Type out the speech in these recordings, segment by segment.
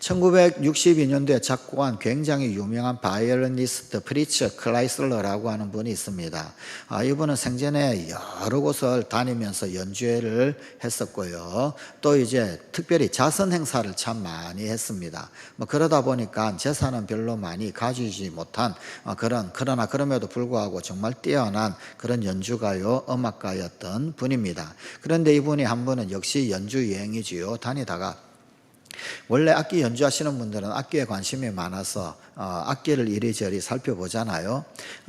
1962년도에 작곡한 굉장히 유명한 바이올리니스트 프리츠 클라이슬러라고 하는 분이 있습니다. 이분은 생전에 여러 곳을 다니면서 연주회를 했었고요. 또 이제 특별히 자선 행사를 참 많이 했습니다. 그러다 보니까 재산은 별로 많이 가지지 못한 그러나 그럼에도 불구하고 정말 뛰어난 그런 연주가요, 음악가였던 분입니다. 그런데 이분이 한 번은 역시 연주 여행이지요. 다니다가 원래 악기 연주하시는 분들은 악기에 관심이 많아서 악기를 이리저리 살펴보잖아요.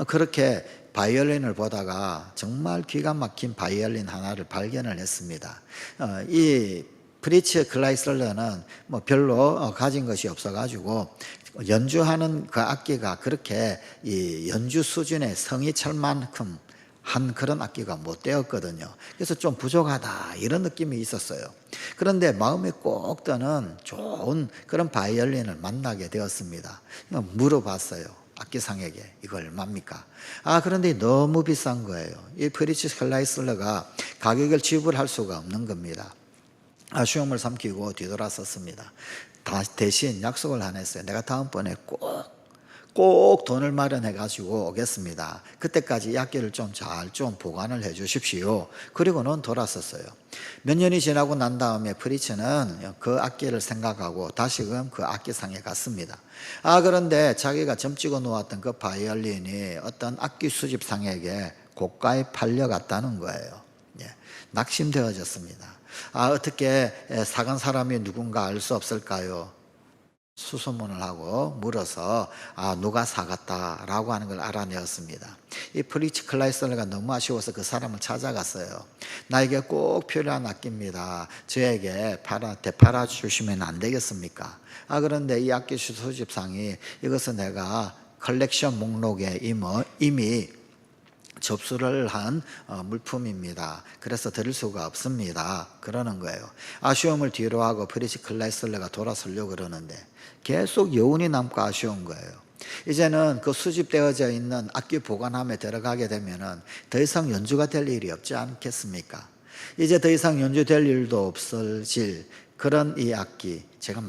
그렇게 바이올린을 보다가 정말 기가 막힌 바이올린 하나를 발견을 했습니다. 이 프리츠 클라이슬러는 별로 가진 것이 없어가지고 연주하는 그 악기가 그렇게 이 연주 수준의 성이 찰 만큼 한 그런 악기가 못 되었거든요. 그래서 좀 부족하다 이런 느낌이 있었어요. 그런데 마음에 꼭 드는 좋은 그런 바이올린을 만나게 되었습니다. 물어봤어요. 악기상에게 이거 얼마입니까? 그런데 너무 비싼 거예요. 이 프리츠 클라이슬러가 가격을 지불할 수가 없는 겁니다. 아쉬움을 삼키고 뒤돌아섰습니다. 대신 약속을 하나 했어요. 내가 다음번에 꼭 돈을 마련해 가지고 오겠습니다. 그때까지 이 악기를 좀 잘 보관을 해 주십시오. 그리고는 돌아섰어요. 몇 년이 지나고 난 다음에 프리츠는 그 악기를 생각하고 다시금 그 악기상에 갔습니다. 그런데 자기가 점 찍어 놓았던 그 바이올린이 어떤 악기 수집상에게 고가에 팔려갔다는 거예요. 낙심되어졌습니다. 어떻게 사간 사람이 누군가 알 수 없을까요? 수소문을 하고 물어서 누가 사갔다라고 하는 걸 알아내었습니다. 이 프리츠 클라이슬러가 너무 아쉬워서 그 사람을 찾아갔어요. 나에게 꼭 필요한 악기입니다. 저에게 되팔아 주시면 안 되겠습니까? 그런데 이 악기 수집상이 이것은 내가 컬렉션 목록에 이미 접수를 한 물품입니다. 그래서 드릴 수가 없습니다. 그러는 거예요. 아쉬움을 뒤로하고 프리츠 클라이슬러가 돌아서려고 그러는데 계속 여운이 남고 아쉬운 거예요. 이제는 그 수집되어져 있는 악기 보관함에 들어가게 되면은 더 이상 연주가 될 일이 없지 않겠습니까? 이제 더 이상 연주될 일도 없어질 그런 이 악기, 제가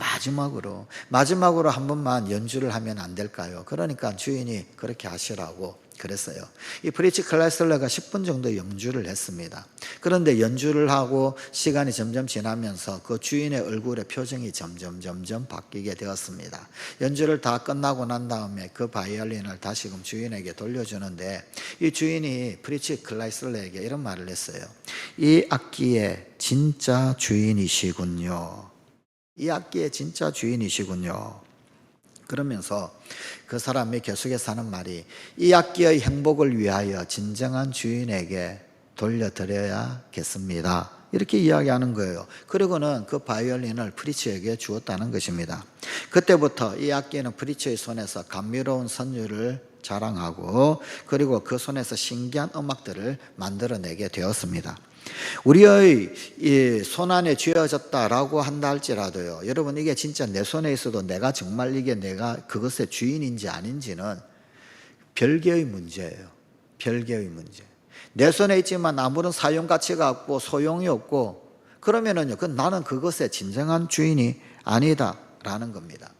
마지막으로 한 번만 연주를 하면 안 될까요? 그러니까 주인이 그렇게 하시라고 그랬어요. 이 프리츠 클라이슬러가 10분 정도 연주를 했습니다. 그런데 연주를 하고 시간이 점점 지나면서 그 주인의 얼굴의 표정이 점점 바뀌게 되었습니다. 연주를 다 끝나고 난 다음에 그 바이올린을 다시금 주인에게 돌려주는데 이 주인이 프리츠 클라이슬러에게 이런 말을 했어요. 이 악기의 진짜 주인이시군요. 이 악기의 진짜 주인이시군요. 그러면서 그 사람이 계속해서 하는 말이 이 악기의 행복을 위하여 진정한 주인에게 돌려드려야겠습니다. 이렇게 이야기하는 거예요. 그리고는 그 바이올린을 프리츠에게 주었다는 것입니다. 그때부터 이 악기는 프리츠의 손에서 감미로운 선율을 자랑하고 그리고 그 손에서 신기한 음악들을 만들어내게 되었습니다. 우리의 이 손안에 쥐어졌다라고 한다 할지라도요, 여러분 이게 진짜 내 손에 있어도 내가 정말 이게 내가 그것의 주인인지 아닌지는 별개의 문제예요. 별개의 문제. 내 손에 있지만 아무런 사용 가치가 없고 소용이 없고 그러면은요, 나는 그것의 진정한 주인이 아니다라는 겁니다.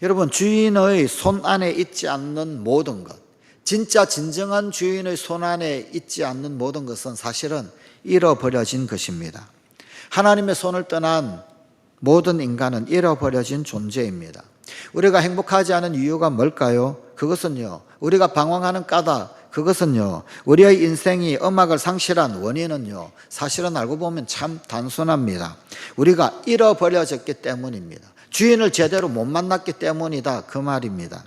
여러분, 주인의 손 안에 있지 않는 모든 것, 진짜 진정한 주인의 손 안에 있지 않는 모든 것은 사실은 잃어버려진 것입니다. 하나님의 손을 떠난 모든 인간은 잃어버려진 존재입니다. 우리가 행복하지 않은 이유가 뭘까요? 그것은요, 우리가 방황하는 까닭, 그것은요, 우리의 인생이 음악을 상실한 원인은요, 사실은 알고 보면 참 단순합니다. 우리가 잃어버려졌기 때문입니다. 주인을 제대로 못 만났기 때문이다, 그 말입니다.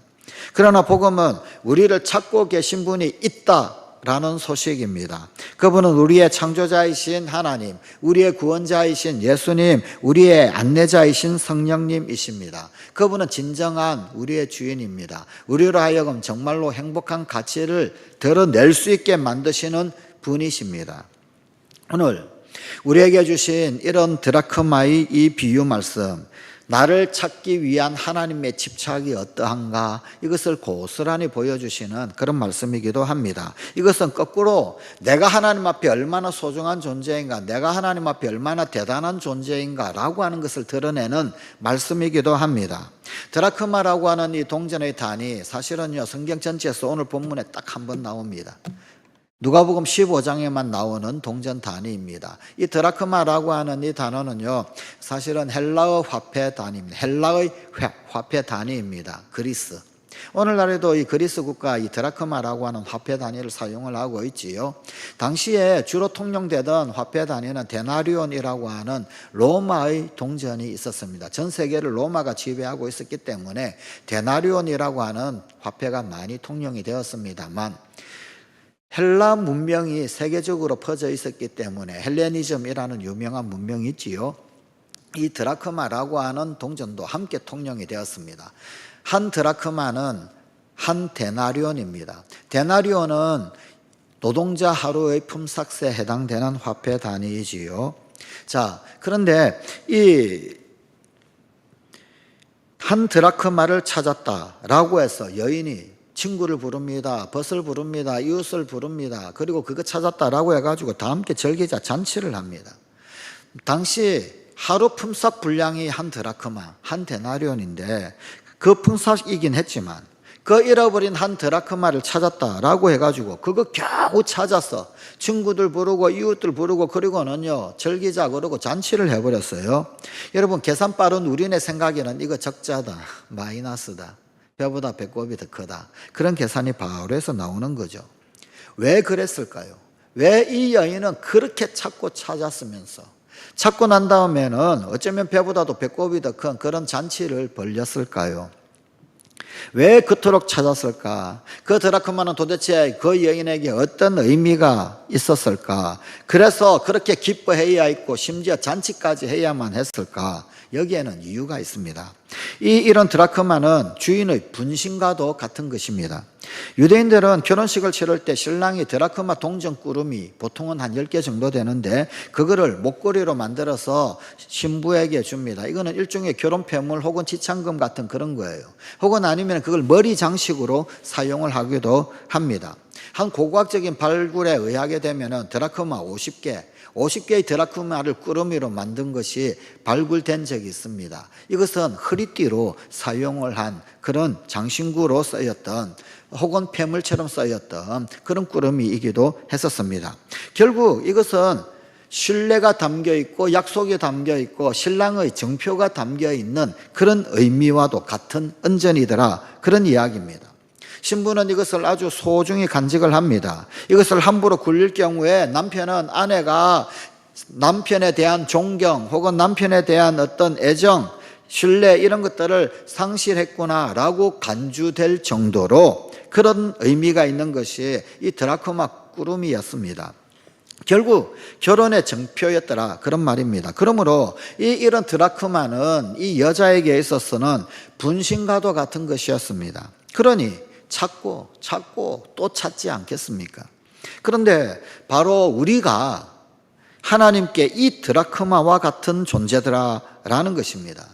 그러나 복음은 우리를 찾고 계신 분이 있다라는 소식입니다. 그분은 우리의 창조자이신 하나님, 우리의 구원자이신 예수님, 우리의 안내자이신 성령님이십니다. 그분은 진정한 우리의 주인입니다. 우리로 하여금 정말로 행복한 가치를 드러낼 수 있게 만드시는 분이십니다. 오늘 우리에게 주신 이런 드라크마의 이 비유 말씀, 나를 찾기 위한 하나님의 집착이 어떠한가, 이것을 고스란히 보여주시는 그런 말씀이기도 합니다. 이것은 거꾸로 내가 하나님 앞에 얼마나 소중한 존재인가, 내가 하나님 앞에 얼마나 대단한 존재인가 라고 하는 것을 드러내는 말씀이기도 합니다. 드라크마라고 하는 이 동전의 단위, 사실은요 성경 전체에서 오늘 본문에 딱 한 번 나옵니다. 누가복음 15장에만 나오는 동전 단위입니다. 이 드라크마라고 하는 이 단어는요, 사실은 헬라어 화폐 단위입니다. 헬라의 화폐 단위입니다. 그리스. 오늘날에도 이 그리스 국가 이 드라크마라고 하는 화폐 단위를 사용을 하고 있지요. 당시에 주로 통용되던 화폐 단위는 데나리온이라고 하는 로마의 동전이 있었습니다. 전 세계를 로마가 지배하고 있었기 때문에 데나리온이라고 하는 화폐가 많이 통용이 되었습니다만, 헬라 문명이 세계적으로 퍼져 있었기 때문에 헬레니즘이라는 유명한 문명이 있지요. 이 드라크마라고 하는 동전도 함께 통용이 되었습니다. 한 드라크마는 한 데나리온입니다. 데나리온은 노동자 하루의 품삯에 해당되는 화폐 단위이지요. 자, 그런데 이 한 드라크마를 찾았다라고 해서 여인이 친구를 부릅니다. 벗을 부릅니다. 이웃을 부릅니다. 그리고 그거 찾았다라고 해가지고 다 함께 절기자 잔치를 합니다. 당시 하루 품삯 분량이 한 드라크마, 한 데나리온인데 그 품삯이긴 했지만 그 잃어버린 한 드라크마를 찾았다라고 해가지고 그거 겨우 찾아서 친구들 부르고 이웃들 부르고 그리고는요 절기자 그러고 잔치를 해버렸어요. 여러분, 계산 빠른 우리네 생각에는 이거 적자다, 마이너스다, 배보다 배꼽이 더 크다, 그런 계산이 바로 해서 나오는 거죠. 왜 그랬을까요? 왜 이 여인은 그렇게 찾고 찾았으면서 찾고 난 다음에는 어쩌면 배보다도 배꼽이 더 큰 그런 잔치를 벌였을까요? 왜 그토록 찾았을까? 그 드라크마는 도대체 그 여인에게 어떤 의미가 있었을까? 그래서 그렇게 기뻐해야 했고 심지어 잔치까지 해야만 했을까? 여기에는 이유가 있습니다. 이런 드라크마는 주인의 분신과도 같은 것입니다. 유대인들은 결혼식을 치를 때 신랑이 드라크마 동전 꾸러미, 보통은 한 10개 정도 되는데 그거를 목걸이로 만들어서 신부에게 줍니다. 이거는 일종의 결혼 폐물 혹은 지참금 같은 그런 거예요. 혹은 아니면 그걸 머리 장식으로 사용을 하기도 합니다. 한 고고학적인 발굴에 의하게 되면 드라크마 50개의 드라크마를 꾸러미로 만든 것이 발굴된 적이 있습니다. 이것은 허리띠로 사용을 한 그런 장신구로 쓰였던 혹은 폐물처럼 쓰였던 그런 꾸러미이기도 했었습니다. 결국 이것은 신뢰가 담겨 있고 약속이 담겨 있고 신랑의 정표가 담겨 있는 그런 의미와도 같은 은전이더라, 그런 이야기입니다. 신부는 이것을 아주 소중히 간직을 합니다. 이것을 함부로 굴릴 경우에 남편은 아내가 남편에 대한 존경 혹은 남편에 대한 어떤 애정, 신뢰 이런 것들을 상실했구나라고 간주될 정도로 그런 의미가 있는 것이 이 드라크마 꾸러미였습니다. 결국 결혼의 정표였더라, 그런 말입니다. 그러므로 이런 드라크마는 이 여자에게 있어서는 분신과도 같은 것이었습니다. 그러니 찾고 또 찾지 않겠습니까? 그런데 바로 우리가 하나님께 이 드라크마와 같은 존재더라라는 것입니다.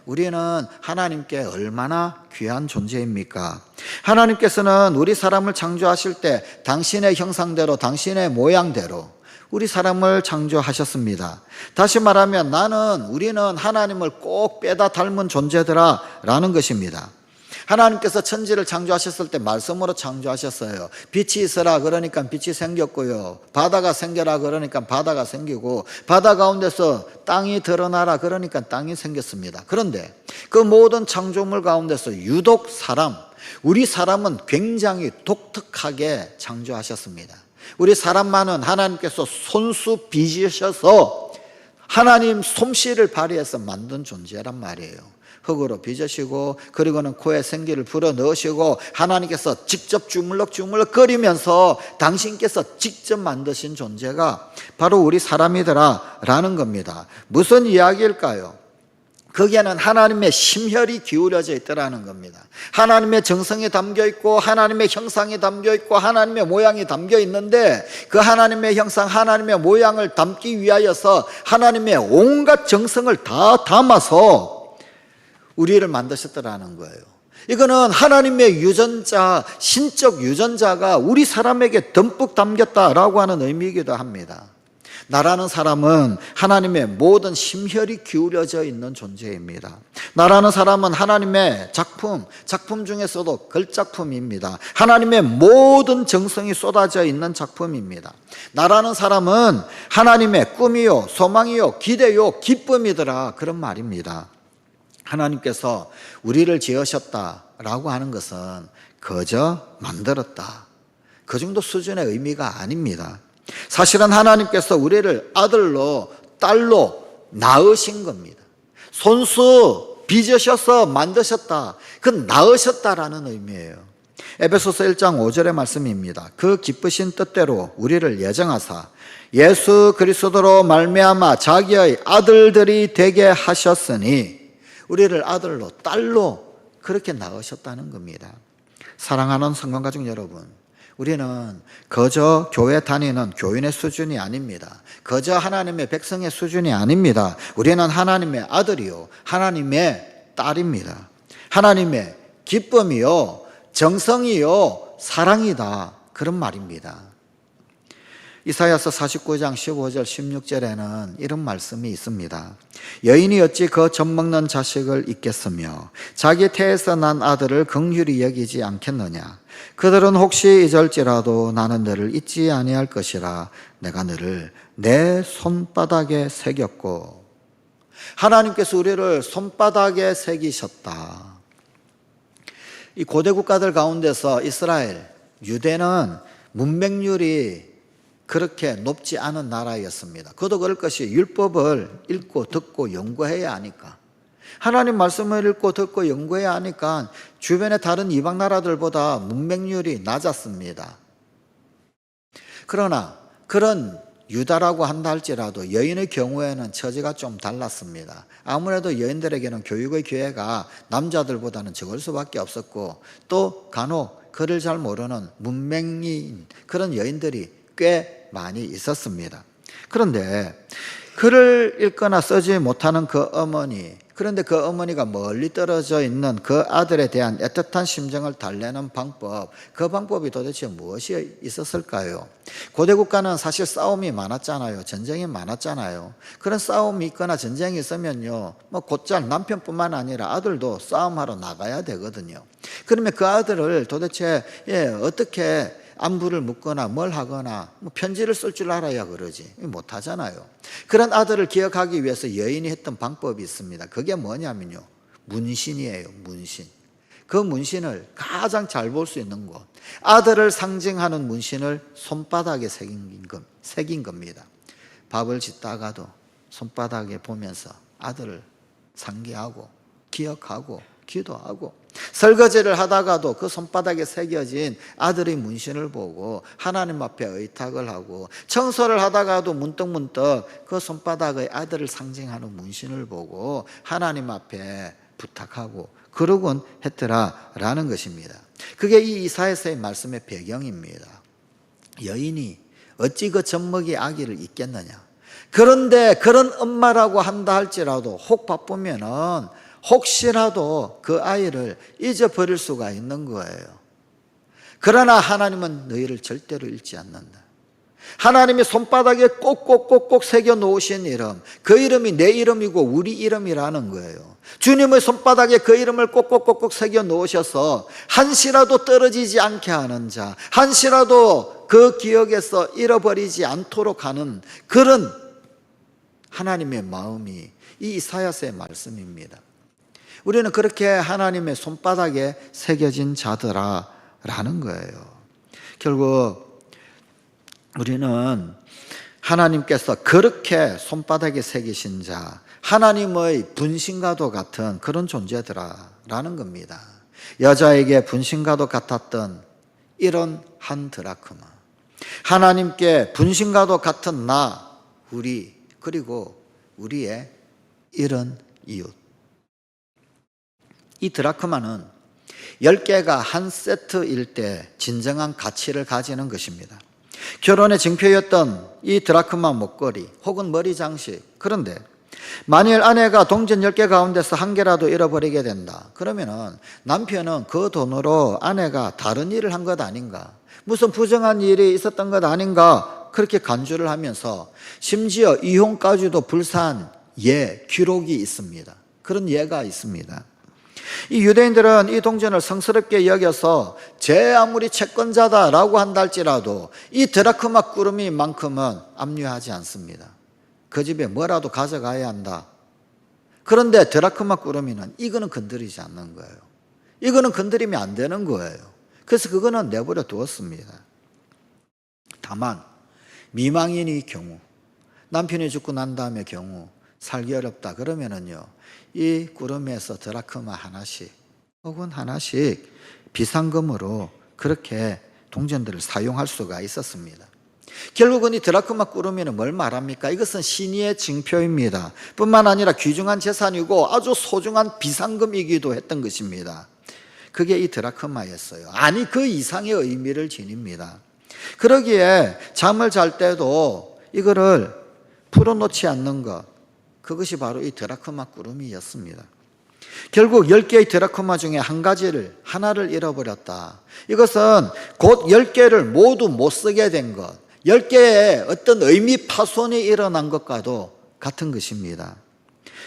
우리는 하나님께 얼마나 귀한 존재입니까? 하나님께서는 우리 사람을 창조하실 때 당신의 형상대로 당신의 모양대로 우리 사람을 창조하셨습니다. 다시 말하면 우리는 하나님을 꼭 빼다 닮은 존재더라라는 것입니다. 하나님께서 천지를 창조하셨을 때 말씀으로 창조하셨어요. 빛이 있어라 그러니까 빛이 생겼고요, 바다가 생겨라 그러니까 바다가 생기고, 바다 가운데서 땅이 드러나라 그러니까 땅이 생겼습니다. 그런데 그 모든 창조물 가운데서 유독 우리 사람은 굉장히 독특하게 창조하셨습니다. 우리 사람만은 하나님께서 손수 빚으셔서 하나님 솜씨를 발휘해서 만든 존재란 말이에요. 흙으로 빚으시고 그리고는 코에 생기를 불어 넣으시고 하나님께서 직접 주물럭주물럭 거리면서 당신께서 직접 만드신 존재가 바로 우리 사람이더라 라는 겁니다. 무슨 이야기일까요? 거기에는 하나님의 심혈이 기울여져 있더라는 겁니다. 하나님의 정성이 담겨 있고 하나님의 형상이 담겨 있고 하나님의 모양이 담겨 있는데 그 하나님의 형상, 하나님의 모양을 담기 위하여서 하나님의 온갖 정성을 다 담아서 우리를 만드셨더라는 거예요. 이거는 하나님의 유전자, 신적 유전자가 우리 사람에게 듬뿍 담겼다라고 하는 의미이기도 합니다. 나라는 사람은 하나님의 모든 심혈이 기울여져 있는 존재입니다. 나라는 사람은 하나님의 작품 중에서도 걸작품입니다. 하나님의 모든 정성이 쏟아져 있는 작품입니다. 나라는 사람은 하나님의 꿈이요, 소망이요, 기대요, 기쁨이더라, 그런 말입니다. 하나님께서 우리를 지으셨다라고 하는 것은 그저 만들었다, 그 정도 수준의 의미가 아닙니다. 사실은 하나님께서 우리를 아들로 딸로 낳으신 겁니다. 손수 빚으셔서 만드셨다, 그 낳으셨다라는 의미예요. 에베소서 1장 5절의 말씀입니다. 그 기쁘신 뜻대로 우리를 예정하사 예수 그리스도로 말미암아 자기의 아들들이 되게 하셨으니, 우리를 아들로 딸로 그렇게 낳으셨다는 겁니다. 사랑하는 성도가족 여러분, 우리는 그저 교회 다니는 교인의 수준이 아닙니다. 그저 하나님의 백성의 수준이 아닙니다. 우리는 하나님의 아들이요, 하나님의 딸입니다. 하나님의 기쁨이요, 정성이요, 사랑이다, 그런 말입니다. 이사야서 49장 15절 16절에는 이런 말씀이 있습니다. 여인이 어찌 그 젖먹는 자식을 잊겠으며 자기 태에서 난 아들을 긍휼히 여기지 않겠느냐. 그들은 혹시 잊을지라도 나는 너를 잊지 아니할 것이라. 내가 너를 내 손바닥에 새겼고. 하나님께서 우리를 손바닥에 새기셨다. 이 고대 국가들 가운데서 이스라엘, 유대는 문맹률이 그렇게 높지 않은 나라였습니다. 그도 그럴 것이 율법을 읽고 듣고 연구해야 하니까, 하나님 말씀을 읽고 듣고 연구해야 하니까 주변의 다른 이방 나라들보다 문맹률이 낮았습니다. 그러나 그런 유다라고 한다 할지라도 여인의 경우에는 처지가 좀 달랐습니다. 아무래도 여인들에게는 교육의 기회가 남자들보다는 적을 수밖에 없었고, 또 간혹 글을 잘 모르는 문맹인 그런 여인들이 꽤 많이 있었습니다. 그런데 글을 읽거나 쓰지 못하는 그 어머니, 그런데 그 어머니가 멀리 떨어져 있는 그 아들에 대한 애틋한 심정을 달래는 방법, 그 방법이 도대체 무엇이 있었을까요? 고대 국가는 사실 싸움이 많았잖아요. 전쟁이 많았잖아요. 그런 싸움이 있거나 전쟁이 있으면요, 곧잘 남편뿐만 아니라 아들도 싸움하러 나가야 되거든요. 그러면 그 아들을 도대체 어떻게 안부를 묻거나 뭘 하거나 편지를 쓸 줄 알아야 그러지, 못하잖아요. 그런 아들을 기억하기 위해서 여인이 했던 방법이 있습니다. 그게 뭐냐면요, 문신이에요. 문신. 그 문신을 가장 잘 볼 수 있는 곳, 아들을 상징하는 문신을 손바닥에 새긴 겁니다. 밥을 짓다가도 손바닥에 보면서 아들을 상기하고 기억하고 기도하고, 설거지를 하다가도 그 손바닥에 새겨진 아들의 문신을 보고 하나님 앞에 의탁을 하고, 청소를 하다가도 문득문득 그 손바닥의 아들을 상징하는 문신을 보고 하나님 앞에 부탁하고 그러곤 했더라라는 것입니다. 그게 이 이사야서의 말씀의 배경입니다. 여인이 어찌 그 젖먹이 아기를 잊겠느냐. 그런데 그런 엄마라고 한다 할지라도 혹 바쁘면은 혹시라도 그 아이를 잊어버릴 수가 있는 거예요. 그러나 하나님은 너희를 절대로 잃지 않는다. 하나님이 손바닥에 꼭꼭꼭꼭 새겨 놓으신 이름, 그 이름이 내 이름이고 우리 이름이라는 거예요. 주님의 손바닥에 그 이름을 꼭꼭꼭꼭 새겨 놓으셔서 한시라도 떨어지지 않게 하는 자, 한시라도 그 기억에서 잃어버리지 않도록 하는 그런 하나님의 마음이 이 이사야서의 말씀입니다. 우리는 그렇게 하나님의 손바닥에 새겨진 자들아라는 거예요. 결국 우리는 하나님께서 그렇게 손바닥에 새기신 자, 하나님의 분신과도 같은 그런 존재들아라는 겁니다. 여자에게 분신과도 같았던 이런 한 드라크마, 하나님께 분신과도 같은 나, 우리, 그리고 우리의 이런 이웃. 이 드라크마는 10개가 한 세트일 때 진정한 가치를 가지는 것입니다. 결혼의 증표였던 이 드라크마 목걸이 혹은 머리 장식, 그런데 만일 아내가 동전 10개 가운데서 한 개라도 잃어버리게 된다, 그러면 남편은 그 돈으로 아내가 다른 일을 한 것 아닌가, 무슨 부정한 일이 있었던 것 아닌가, 그렇게 간주를 하면서 심지어 이혼까지도 불사한 기록이 있습니다. 그런 예가 있습니다. 이 유대인들은 이 동전을 성스럽게 여겨서 제 아무리 채권자다라고 한다 할지라도 이 드라크마 꾸러미만큼은 압류하지 않습니다. 그 집에 뭐라도 가져가야 한다. 그런데 드라크마 꾸러미는 이거는 건드리지 않는 거예요. 이거는 건드리면 안 되는 거예요. 그래서 그거는 내버려 두었습니다. 다만 미망인의 경우, 남편이 죽고 난 다음의 경우 살기 어렵다 그러면은요, 이 꾸러미에서 드라크마 하나씩 혹은 하나씩 비상금으로 그렇게 동전들을 사용할 수가 있었습니다. 결국은 이 드라크마 꾸러미는 뭘 말합니까? 이것은 신의의 징표입니다. 뿐만 아니라 귀중한 재산이고 아주 소중한 비상금이기도 했던 것입니다. 그게 이 드라크마였어요. 아니, 그 이상의 의미를 지닙니다. 그러기에 잠을 잘 때도 이거를 풀어놓지 않는 것, 그것이 바로 이 드라크마 꾸러미였습니다. 결국 10개의 드라크마 중에 하나를 잃어버렸다. 이것은 곧 10개를 모두 못 쓰게 된 것, 10개의 어떤 의미 파손이 일어난 것과도 같은 것입니다.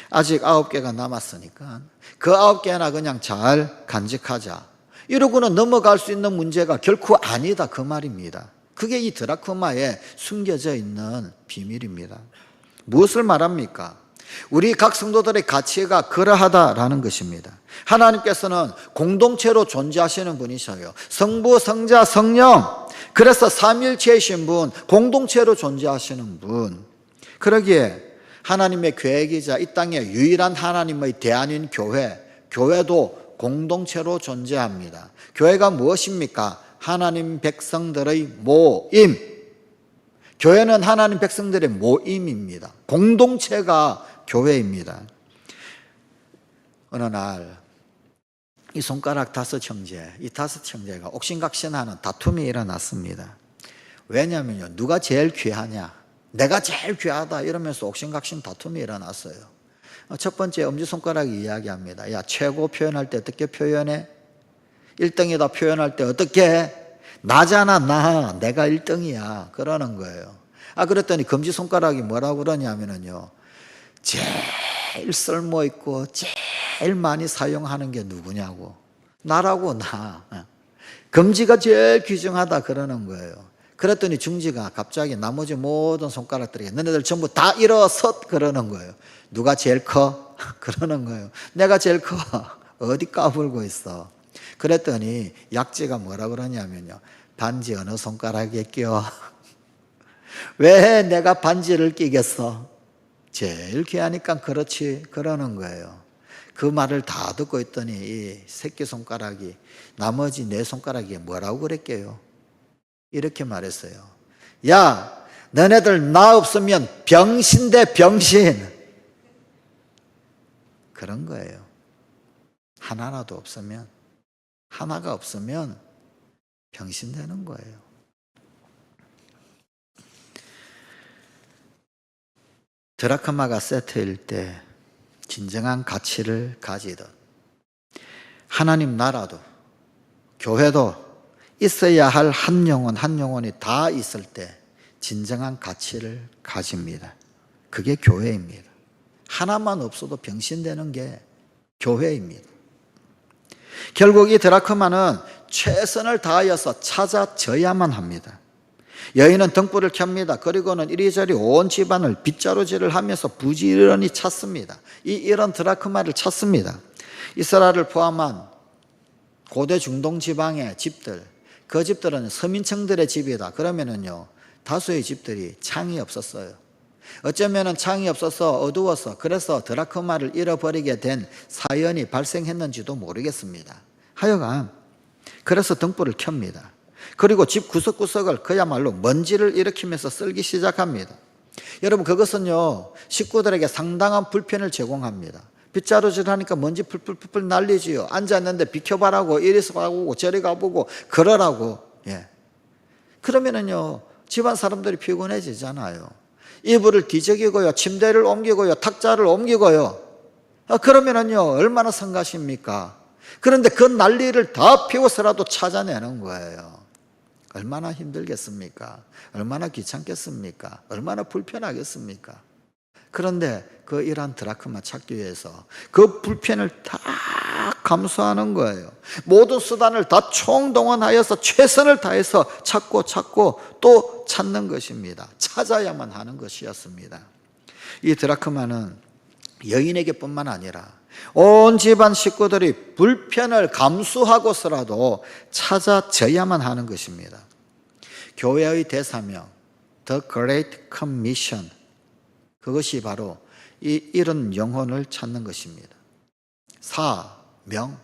아직 9개가 남았으니까 그 9개나 그냥 잘 간직하자, 이러고는 넘어갈 수 있는 문제가 결코 아니다, 그 말입니다. 그게 이 드라크마에 숨겨져 있는 비밀입니다. 무엇을 말합니까? 우리 각 성도들의 가치가 그러하다라는 것입니다. 하나님께서는 공동체로 존재하시는 분이셔요. 성부, 성자, 성령, 그래서 삼일체이신 분, 공동체로 존재하시는 분. 그러기에 하나님의 계획이자 이 땅의 유일한 하나님의 대안인 교회도 공동체로 존재합니다. 교회가 무엇입니까? 하나님 백성들의 모임. 교회는 하나님 백성들의 모임입니다. 공동체가 교회입니다. 어느 날 이 손가락 5형제, 이 5형제가 옥신각신하는 다툼이 일어났습니다. 왜냐하면요, 누가 제일 귀하냐, 내가 제일 귀하다 이러면서 옥신각신 다툼이 일어났어요. 첫 번째 엄지손가락이 이야기합니다. 야, 최고 표현할 때 어떻게 표현해? 1등이다 표현할 때 어떻게 해? 나잖아, 내가 1등이야 그러는 거예요. 그랬더니 검지손가락이 뭐라고 그러냐면요, 제일 쓸모있고 제일 많이 사용하는 게 누구냐고. 나라고, 나. 검지가 제일 귀중하다 그러는 거예요. 그랬더니 중지가 갑자기 나머지 모든 손가락들에게 너네들 전부 다 일어서 그러는 거예요. 누가 제일 커? 그러는 거예요. 내가 제일 커. 어디 까불고 있어. 그랬더니 약지가 뭐라 그러냐면요, 반지 어느 손가락에 껴? 왜 내가 반지를 끼겠어? 제일 귀하니까 그렇지 그러는 거예요. 그 말을 다 듣고 있더니 이 새끼손가락이 나머지 4손가락이 뭐라고 그랬게요? 이렇게 말했어요. 야, 너네들 나 없으면 병신 대 병신. 그런 거예요. 하나가 없으면 병신 되는 거예요. 드라크마가 세트일 때 진정한 가치를 가지듯 하나님 나라도 교회도 있어야 할 한 영혼이 다 있을 때 진정한 가치를 가집니다. 그게 교회입니다. 하나만 없어도 병신되는 게 교회입니다. 결국 이 드라크마는 최선을 다하여서 찾아져야만 합니다. 여인은 등불을 켭니다. 그리고는 이리저리 온 집안을 빗자루질을 하면서 부지런히 찾습니다. 이런 드라크마를 찾습니다. 이스라엘을 포함한 고대 중동 지방의 집들, 그 집들은 서민층들의 집이다. 그러면은요, 다수의 집들이 창이 없었어요. 어쩌면은 창이 없어서 어두워서 그래서 드라크마를 잃어버리게 된 사연이 발생했는지도 모르겠습니다. 하여간 그래서 등불을 켭니다. 그리고 집 구석구석을 그야말로 먼지를 일으키면서 쓸기 시작합니다. 여러분, 그것은요, 식구들에게 상당한 불편을 제공합니다. 빗자루질 하니까 먼지 풀풀풀 날리지요. 앉았는데 비켜봐라고, 이리서 가보고 저리 가보고 그러라고. 예. 그러면은요, 집안 사람들이 피곤해지잖아요. 이불을 뒤적이고요, 침대를 옮기고요, 탁자를 옮기고요. 그러면은요, 얼마나 성가십니까? 그런데 그 난리를 다 피워서라도 찾아내는 거예요. 얼마나 힘들겠습니까? 얼마나 귀찮겠습니까? 얼마나 불편하겠습니까? 그런데 그 이러한 드라크마 찾기 위해서 그 불편을 다 감수하는 거예요. 모든 수단을 다 총동원하여서 최선을 다해서 찾고 또 찾는 것입니다. 찾아야만 하는 것이었습니다. 이 드라크마는 여인에게 뿐만 아니라 온 집안 식구들이 불편을 감수하고서라도 찾아져야만 하는 것입니다. 교회의 대사명, The Great Commission, 그것이 바로 이런 영혼을 찾는 것입니다. 사명,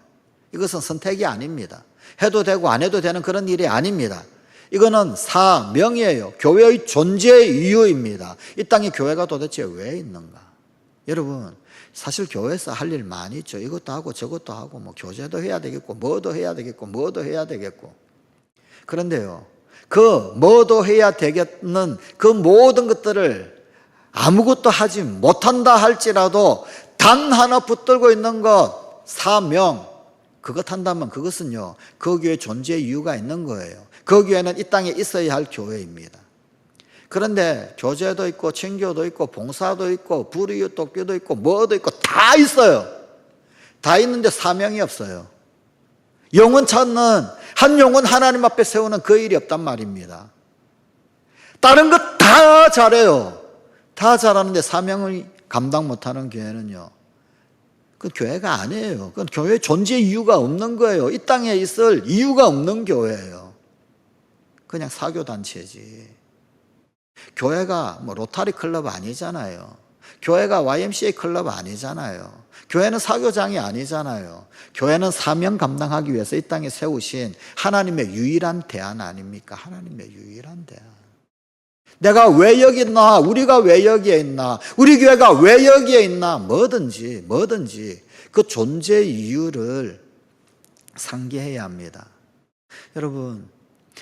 이것은 선택이 아닙니다. 해도 되고 안 해도 되는 그런 일이 아닙니다. 이거는 사명이에요. 교회의 존재 이유입니다. 이 땅에 교회가 도대체 왜 있는가? 여러분, 사실 교회에서 할 일 많이 있죠. 이것도 하고 저것도 하고, 뭐 교제도 해야 되겠고, 뭐도 해야 되겠고, 뭐도 해야 되겠고. 그런데요, 그 뭐도 해야 되겠는 그 모든 것들을 아무것도 하지 못한다 할지라도 단 하나 붙들고 있는 것, 사명, 그것 한다면 그것은요, 그 교회 존재 이유가 있는 거예요. 그 교회는 이 땅에 있어야 할 교회입니다. 그런데 교제도 있고 친교도 있고 봉사도 있고 불이웃 돕기도 있고 뭐도 있고 다 있어요. 다 있는데 사명이 없어요. 영혼 찾는, 한 영혼 하나님 앞에 세우는 그 일이 없단 말입니다. 다른 것 다 잘해요. 다 잘하는데 사명을 감당 못하는 교회는요, 그건 교회가 아니에요. 그건 교회의 존재 이유가 없는 거예요. 이 땅에 있을 이유가 없는 교회예요. 그냥 사교단체지. 교회가 뭐 로타리 클럽 아니잖아요. 교회가 YMCA 클럽 아니잖아요. 교회는 사교장이 아니잖아요. 교회는 사명 감당하기 위해서 이 땅에 세우신 하나님의 유일한 대안 아닙니까? 하나님의 유일한 대안. 내가 왜 여기 있나? 우리가 왜 여기에 있나? 우리 교회가 왜 여기에 있나? 뭐든지 그 존재 이유를 상기해야 합니다. 여러분,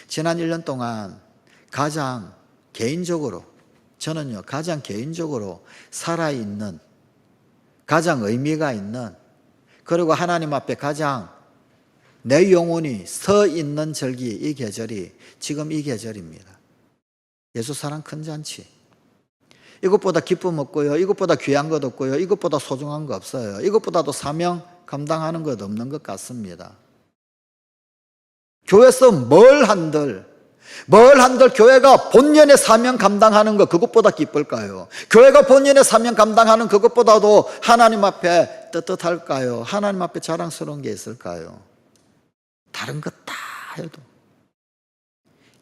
지난 1년 동안 가장 개인적으로, 저는요, 가장 개인적으로 살아있는, 가장 의미가 있는, 그리고 하나님 앞에 가장 내 영혼이 서 있는 절기, 이 계절이 지금 이 계절입니다. 예수 사랑 큰 잔치. 이것보다 기쁨 없고요, 이것보다 귀한 것 없고요, 이것보다 소중한 거 없어요. 이것보다도 사명 감당하는 것 없는 것 같습니다. 교회에서 뭘 한들 교회가 본연의 사명 감당하는 것, 그것보다 기쁠까요? 교회가 본연의 사명 감당하는 그것보다도 하나님 앞에 떳떳할까요? 하나님 앞에 자랑스러운 게 있을까요? 다른 것 다 해도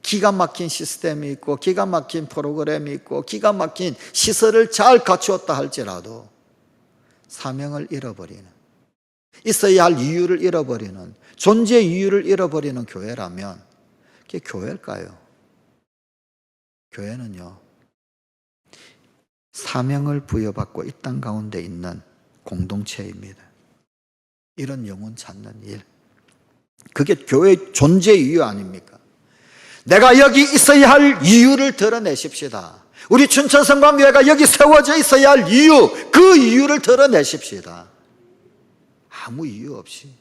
기가 막힌 시스템이 있고 기가 막힌 프로그램이 있고 기가 막힌 시설을 잘 갖추었다 할지라도 사명을 잃어버리는, 있어야 할 이유를 잃어버리는, 존재 이유를 잃어버리는 교회라면 그게 교회일까요? 교회는요, 사명을 부여받고 이 땅 가운데 있는 공동체입니다. 이런 영혼 찾는 일, 그게 교회의 존재 이유 아닙니까? 내가 여기 있어야 할 이유를 드러내십시다. 우리 춘천성광교회가 여기 세워져 있어야 할 이유, 그 이유를 드러내십시다. 아무 이유 없이,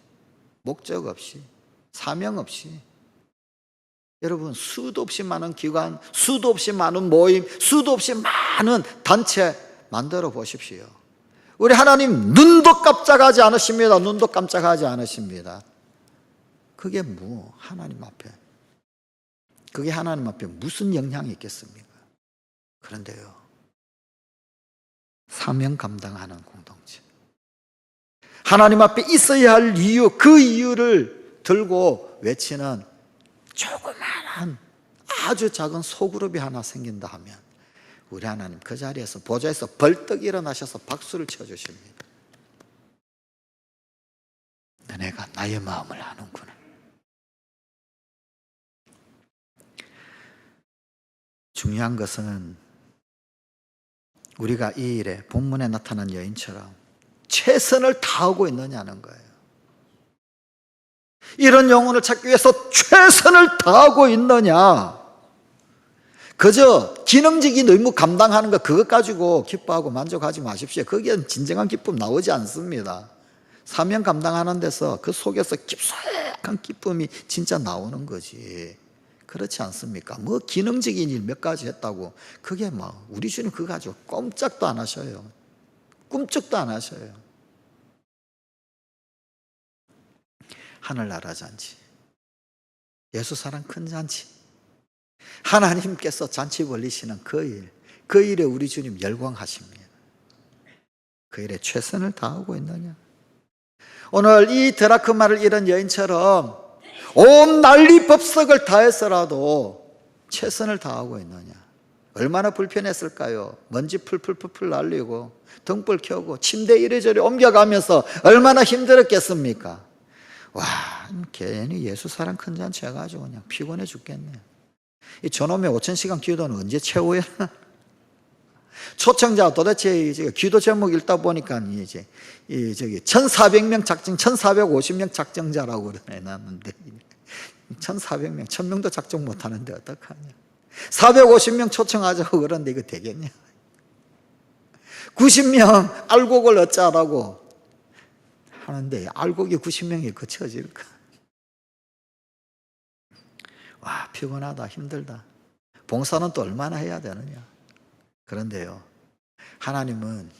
목적 없이, 사명 없이. 여러분, 수도 없이 많은 기관, 수도 없이 많은 모임, 수도 없이 많은 단체 만들어 보십시오. 우리 하나님 눈도 깜짝하지 않으십니다. 눈도 깜짝하지 않으십니다. 그게 뭐 하나님 앞에, 그게 하나님 앞에 무슨 영향이 있겠습니까? 그런데요, 사명 감당하는 공동체, 하나님 앞에 있어야 할 이유, 그 이유를 들고 외치는 조그마한 아주 작은 소그룹이 하나 생긴다 하면 우리 하나님 그 자리에서, 보좌에서 벌떡 일어나셔서 박수를 쳐주십니다. 너네가 나의 마음을 아는구나. 중요한 것은 우리가 이 일에 본문에 나타난 여인처럼 최선을 다하고 있느냐는 거예요. 이런 영혼을 찾기 위해서 최선을 다하고 있느냐. 그저 기능적인 의무 감당하는 것 그것 가지고 기뻐하고 만족하지 마십시오. 거기엔 진정한 기쁨 나오지 않습니다. 사명 감당하는 데서 그 속에서 깊숙한 기쁨이 진짜 나오는 거지. 그렇지 않습니까? 뭐 기능적인 일 몇 가지 했다고 그게 뭐 우리 주님 그거 가지고 꼼짝도 안 하셔요. 꿈쩍도 안 하셔요. 하늘나라 잔치, 예수 사랑 큰 잔치, 하나님께서 잔치 벌리시는 그 일, 그 일에 우리 주님 열광하십니다. 그 일에 최선을 다하고 있느냐? 오늘 이 드라크마를 잃은 여인처럼 온 난리법석을 다해서라도 최선을 다하고 있느냐? 얼마나 불편했을까요? 먼지 풀풀 날리고 등불 켜고 침대 이리저리 옮겨가면서 얼마나 힘들었겠습니까? 와, 괜히 예수 사랑 큰 잔치 해가지고 그냥 피곤해 죽겠네. 이 저놈의 5,000시간 기도는 언제 채워야? 초청자 도대체 기도 제목 읽다 보니까 이제 1,400명 작정, 1,450명 작정자라고 해놨는데 1,400명, 1,000명도 작정 못하는데 어떡하냐? 450명 초청하자고 그러는데 이거 되겠냐? 90명 알곡을 어쩌라고 하는데 알곡이 90명이 그쳐질까? 와, 피곤하다, 힘들다. 봉사는 또 얼마나 해야 되느냐? 그런데요, 하나님은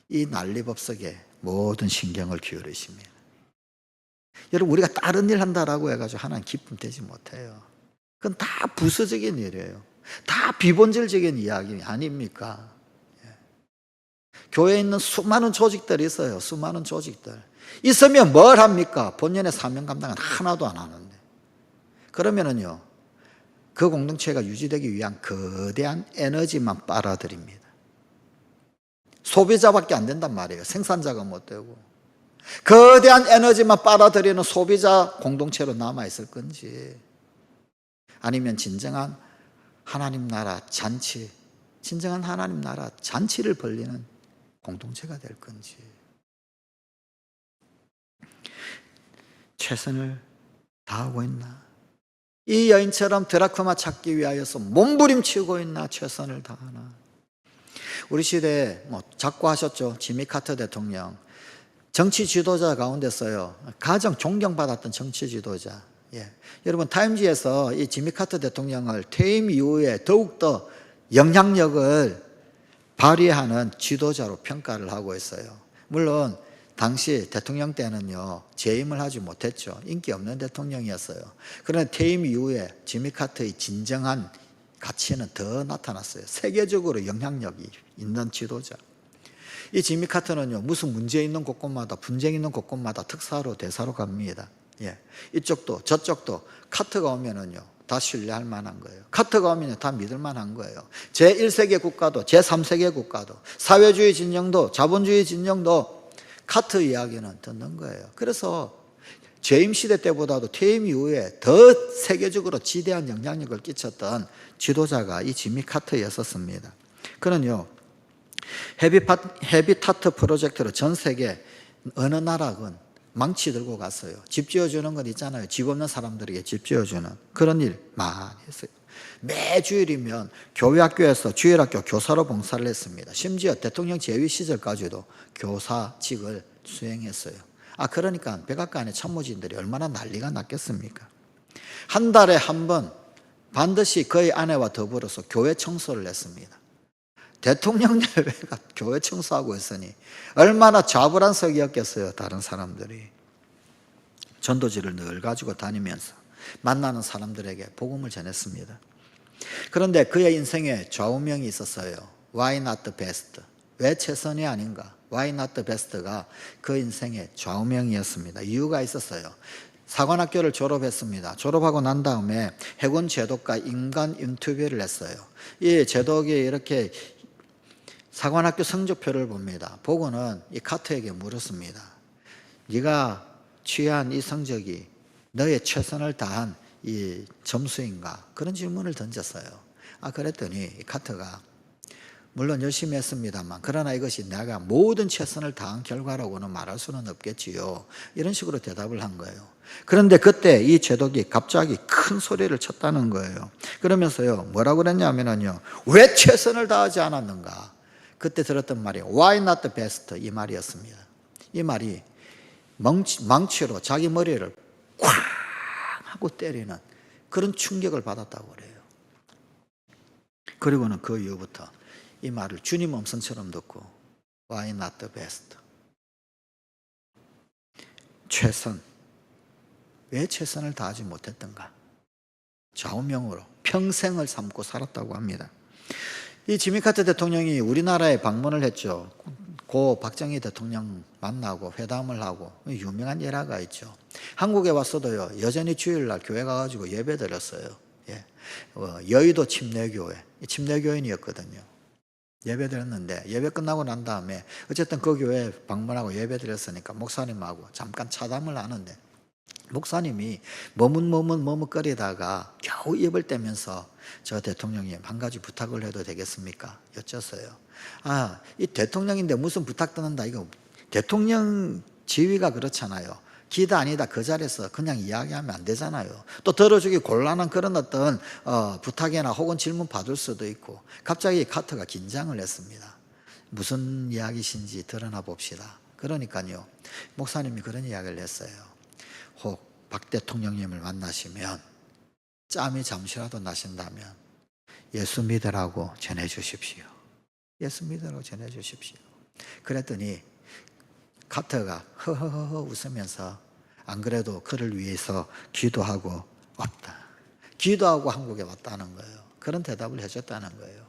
이 난리법석에 모든 신경을 기울이십니다. 여러분, 우리가 다른 일 한다라고 해가지고 하나님 기쁨 되지 못해요. 그건 다 부수적인 일이에요. 다 비본질적인 이야기 아닙니까? 교회에 있는 수많은 조직들이 있어요. 수많은 조직들. 있으면 뭘 합니까? 본연의 사명 감당은 하나도 안 하는데. 그러면은요, 그 공동체가 유지되기 위한 거대한 에너지만 빨아들입니다. 소비자밖에 안 된단 말이에요. 생산자가 못 되고. 거대한 에너지만 빨아들이는 소비자 공동체로 남아있을 건지, 아니면 진정한 하나님 나라 잔치, 진정한 하나님 나라 잔치를 벌리는 공동체가 될 건지. 최선을 다하고 있나? 이 여인처럼 드라크마 찾기 위하여서 몸부림치고 있나? 최선을 다하나? 우리 시대에 작고하셨죠. 지미 카터 대통령. 정치 지도자 가운데서요, 가장 존경받았던 정치 지도자. 여러분, 타임지에서 이 지미 카터 대통령을 퇴임 이후에 더욱더 영향력을 발휘하는 지도자로 평가를 하고 있어요. 물론 당시 대통령 때는요, 재임을 하지 못했죠. 인기 없는 대통령이었어요. 그러나 퇴임 이후에 지미 카터의 진정한 가치는 더 나타났어요. 세계적으로 영향력이 있는 지도자. 이 지미 카터는요, 무슨 문제 있는 곳곳마다, 분쟁 있는 곳곳마다 특사로 대사로 갑니다. 이쪽도 저쪽도 카터가 오면은요, 다 신뢰할 만한 거예요. 카터가 오면 다 믿을 만한 거예요. 제1세계 국가도 제3세계 국가도 사회주의 진영도 자본주의 진영도 카터 이야기는 듣는 거예요. 그래서 재임 시대 때보다도 퇴임 이후에 더 세계적으로 지대한 영향력을 끼쳤던 지도자가 이 지미 카터였었습니다. 그는요, 헤비타트 프로젝트로 전 세계 어느 나라건 망치 들고 갔어요. 집 지어주는 건 있잖아요. 집 없는 사람들에게 집 지어주는 그런 일 많이 했어요. 매 주일이면 교회 학교에서 주일학교 교사로 봉사를 했습니다. 심지어 대통령 재위 시절까지도 교사직을 수행했어요. 그러니까 백악관의 참모진들이 얼마나 난리가 났겠습니까? 한 달에 한 번 반드시 그의 아내와 더불어서 교회 청소를 했습니다. 대통령 내외가 교회 청소하고 있으니 얼마나 좌불안석이었겠어요. 다른 사람들이. 전도지를 늘 가지고 다니면서 만나는 사람들에게 복음을 전했습니다. 그런데 그의 인생에 좌우명이 있었어요. Why not the best? 왜 최선이 아닌가? Why not the best가 그 인생의 좌우명이었습니다. 이유가 있었어요. 사관학교를 졸업했습니다. 졸업하고 난 다음에 해군 제독과 인간 인터뷰를 했어요. 이 제독이 이렇게 사관학교 성적표를 봅니다. 보고는 이 카터에게 물었습니다. 네가 취한 이 성적이 너의 최선을 다한 이 점수인가? 그런 질문을 던졌어요. 그랬더니 이 카터가 물론 열심히 했습니다만 그러나 이것이 내가 모든 최선을 다한 결과라고는 말할 수는 없겠지요. 이런 식으로 대답을 한 거예요. 그런데 그때 이 제독이 갑자기 큰 소리를 쳤다는 거예요. 그러면서요 뭐라고 그랬냐면요, 왜 최선을 다하지 않았는가. 그때 들었던 말이 Why not the best? 이 말이었습니다. 이 말이 망치로 자기 머리를 쾅 하고 때리는 그런 충격을 받았다고 그래요. 그리고는 그 이후부터 이 말을 주님 음성처럼 듣고 Why not the best? 최선, 왜 최선을 다하지 못했던가? 좌우명으로 평생을 삼고 살았다고 합니다. 이 지미 카터 대통령이 우리나라에 방문을 했죠. 고 박정희 대통령 만나고 회담을 하고 유명한 예화가 있죠. 한국에 왔어도요 여전히 주일날 교회 가가지고 예배 드렸어요. 예. 여의도 침례교회, 침례교인이었거든요. 예배 드렸는데 예배 끝나고 난 다음에 어쨌든 그 교회 방문하고 예배 드렸으니까 목사님하고 잠깐 차담을 하는데 목사님이 머뭇거리다가 겨우 입을 떼면서 저 대통령님 한 가지 부탁을 해도 되겠습니까? 여쭸어요. 이 대통령인데 무슨 부탁 듣는다. 이거 대통령 지위가 그렇잖아요. 기다 아니다 그 자리에서 그냥 이야기하면 안 되잖아요. 또 들어주기 곤란한 그런 어떤 부탁이나 혹은 질문 받을 수도 있고. 갑자기 카터가 긴장을 했습니다. 무슨 이야기신지 드러나 봅시다. 그러니까요 목사님이 그런 이야기를 했어요. 혹 박 대통령님을 만나시면 짬이 잠시라도 나신다면 예수 믿으라고 전해주십시오. 예수 믿으라고 전해주십시오. 그랬더니 카터가 허허허 웃으면서 안 그래도 그를 위해서 기도하고 왔다. 기도하고 한국에 왔다는 거예요. 그런 대답을 해줬다는 거예요.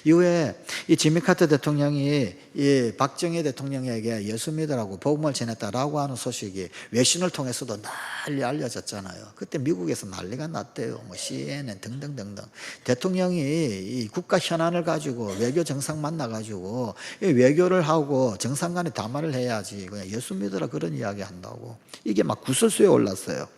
이후에 이 지미 카터 대통령이 이 박정희 대통령에게 예수 믿으라고 복음을 전했다라고 하는 소식이 외신을 통해서도 널리 알려졌잖아요. 그때 미국에서 난리가 났대요. 뭐 CNN 등등등등. 대통령이 이 국가 현안을 가지고 외교 정상 만나가지고 외교를 하고 정상 간에 담화를 해야지 그냥 예수 믿으라 그런 이야기 한다고. 이게 막 구설수에 올랐어요.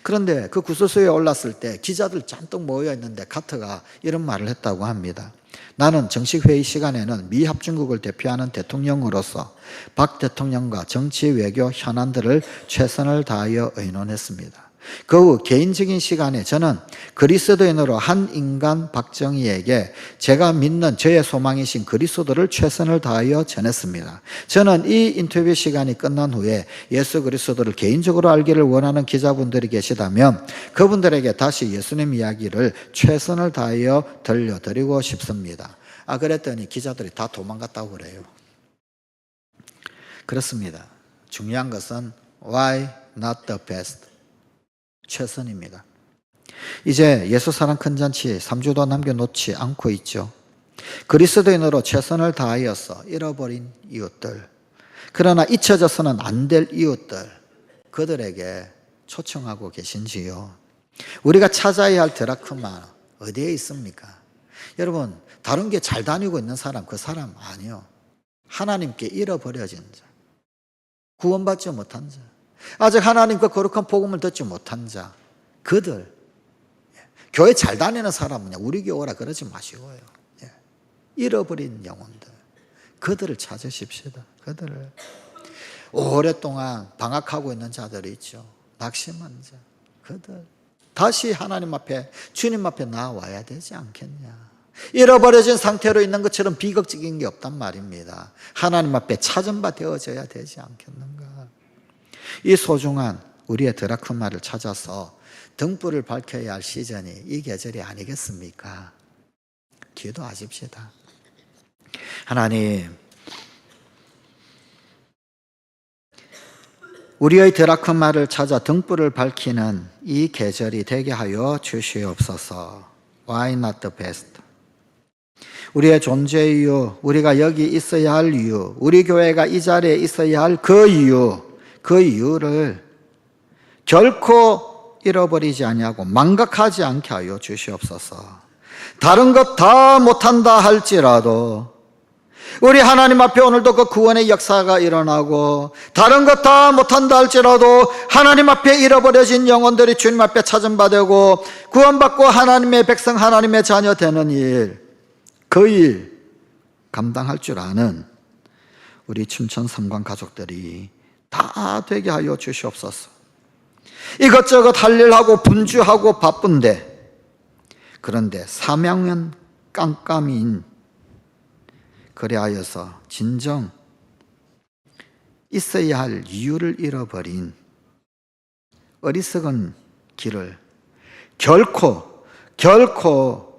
그런데 그 구설수에 올랐을 때 기자들 잔뜩 모여 있는데 카터가 이런 말을 했다고 합니다. 나는 정식 회의 시간에는 미 합중국을 대표하는 대통령으로서 박 대통령과 정치 외교 현안들을 최선을 다하여 의논했습니다. 그 후 개인적인 시간에 저는 그리스도인으로 한 인간 박정희에게 제가 믿는 저의 소망이신 그리스도를 최선을 다하여 전했습니다. 저는 이 인터뷰 시간이 끝난 후에 예수 그리스도를 개인적으로 알기를 원하는 기자분들이 계시다면 그분들에게 다시 예수님 이야기를 최선을 다하여 들려드리고 싶습니다. 그랬더니 기자들이 다 도망갔다고 그래요. 그렇습니다. 중요한 것은 why not the best? 최선입니다. 이제 예수 사랑 큰 잔치 3주도 남겨놓지 않고 있죠. 그리스도인으로 최선을 다하여서 잃어버린 이웃들, 그러나 잊혀져서는 안 될 이웃들, 그들에게 초청하고 계신지요. 우리가 찾아야 할 드라크마 어디에 있습니까? 여러분, 다른 게 잘 다니고 있는 사람, 그 사람 아니요. 하나님께 잃어버려진 자, 구원받지 못한 자, 아직 하나님과 거룩한 복음을 듣지 못한 자, 그들, 교회 잘 다니는 사람은 우리 교회 오라 그러지 마시고요. 잃어버린 영혼들, 그들을 찾으십시다. 그들을. 오랫동안 방학하고 있는 자들이 있죠. 낙심한 자, 그들. 다시 하나님 앞에, 주님 앞에 나와야 되지 않겠냐. 잃어버려진 상태로 있는 것처럼 비극적인 게 없단 말입니다. 하나님 앞에 찾은 바 되어져야 되지 않겠는가. 이 소중한 우리의 드라크마를 찾아서 등불을 밝혀야 할 시즌이 이 계절이 아니겠습니까? 기도하십시다. 하나님, 우리의 드라크마를 찾아 등불을 밝히는 이 계절이 되게 하여 주시옵소서. Why not the best? 우리의 존재 이유, 우리가 여기 있어야 할 이유, 우리 교회가 이 자리에 있어야 할 그 이유, 그 이유를 결코 잃어버리지 아니하고 망각하지 않게 하여 주시옵소서. 다른 것 다 못한다 할지라도 우리 하나님 앞에 오늘도 그 구원의 역사가 일어나고, 다른 것 다 못한다 할지라도 하나님 앞에 잃어버려진 영혼들이 주님 앞에 찾은 바 되고 구원받고 하나님의 백성, 하나님의 자녀 되는 일, 그 일 감당할 줄 아는 우리 춘천 섬관 가족들이 다 되게 하여 주시옵소서. 이것저것 할 일하고 분주하고 바쁜데, 그런데 사명은 깜깜인, 그래하여서 진정 있어야 할 이유를 잃어버린 어리석은 길을 결코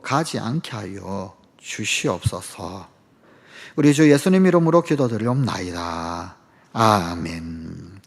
가지 않게 하여 주시옵소서. 우리 주 예수님 이름으로 기도드리옵나이다. 아멘.